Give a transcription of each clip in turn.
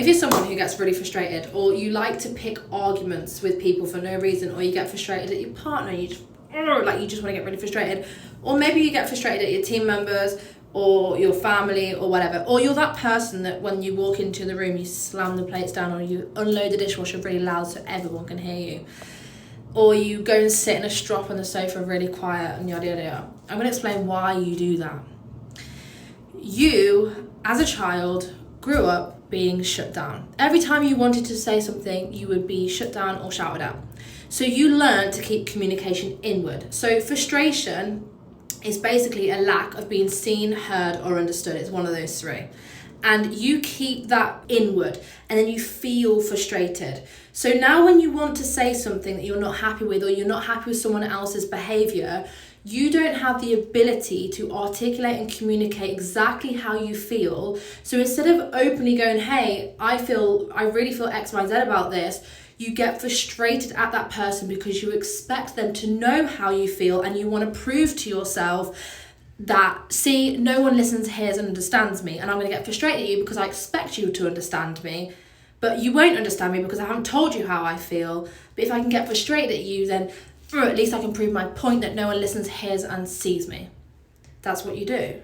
If you're someone who gets really frustrated, or you like to pick arguments with people for no reason, or you get frustrated at your partner, you just want to get really frustrated, or maybe you get frustrated at your team members or your family or whatever, or you're that person that when you walk into the room you slam the plates down, or you unload the dishwasher really loud so everyone can hear you, or you go and sit in a strop on the sofa really quiet and yada yada yada. I'm going to explain why you do that. You, as a child, grew up being shut down. Every time you wanted to say something, you would be shut down or shouted at. So you learn to keep communication inward. So frustration is basically a lack of being seen, heard, or understood. It's one of those three. And you keep that inward, and then you feel frustrated. So now when you want to say something that you're not happy with, or you're not happy with someone else's behavior, you don't have the ability to articulate and communicate exactly how you feel. So instead of openly going, hey, I really feel X, Y, Z about this, you get frustrated at that person because you expect them to know how you feel, and you want to prove to yourself that, see, no one listens, hears, and understands me, and I'm going to get frustrated at you because I expect you to understand me, but you won't understand me because I haven't told you how I feel. But if I can get frustrated at you, then at least I can prove my point that no one listens, hears, and sees me. That's what you do.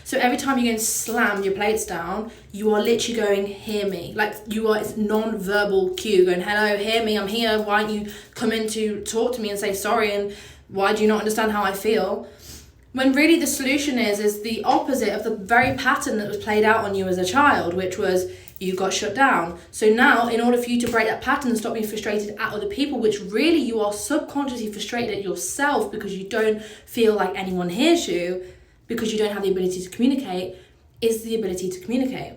So every time you go and slam your plates down, you are literally going, hear me. Like, it's non-verbal cue, going, hello, hear me, I'm here, why don't you come in to talk to me and say sorry, and why do you not understand how I feel? When really the solution is the opposite of the very pattern that was played out on you as a child, which was you got shut down. So now, in order for you to break that pattern and stop being frustrated at other people, which really you are subconsciously frustrated at yourself because you don't feel like anyone hears you, because you don't have the ability to communicate, is the ability to communicate.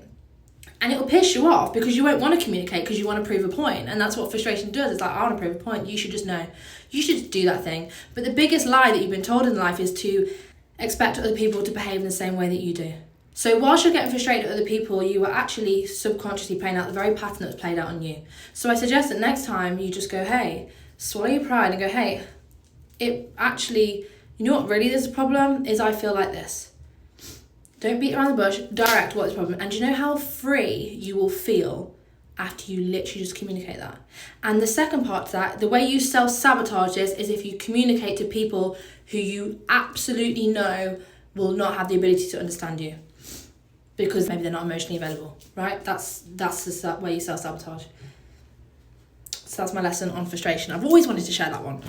And it will piss you off because you won't want to communicate because you want to prove a point. And that's what frustration does. It's like, I want to prove a point. You should just know. You should do that thing. But the biggest lie that you've been told in life is to expect other people to behave in the same way that you do. So whilst you're getting frustrated at other people, you are actually subconsciously playing out the very pattern that's played out on you. So I suggest that next time you just go, hey, swallow your pride and go, hey, it actually, you know what really is a problem is I feel like this. Don't beat around the bush, direct what's the problem. And do you know how free you will feel after you literally just communicate that? And the second part to that, the way you self-sabotage this is if you communicate to people who you absolutely know will not have the ability to understand you because maybe they're not emotionally available, right? That's the way you self-sabotage. So that's my lesson on frustration. I've always wanted to share that one.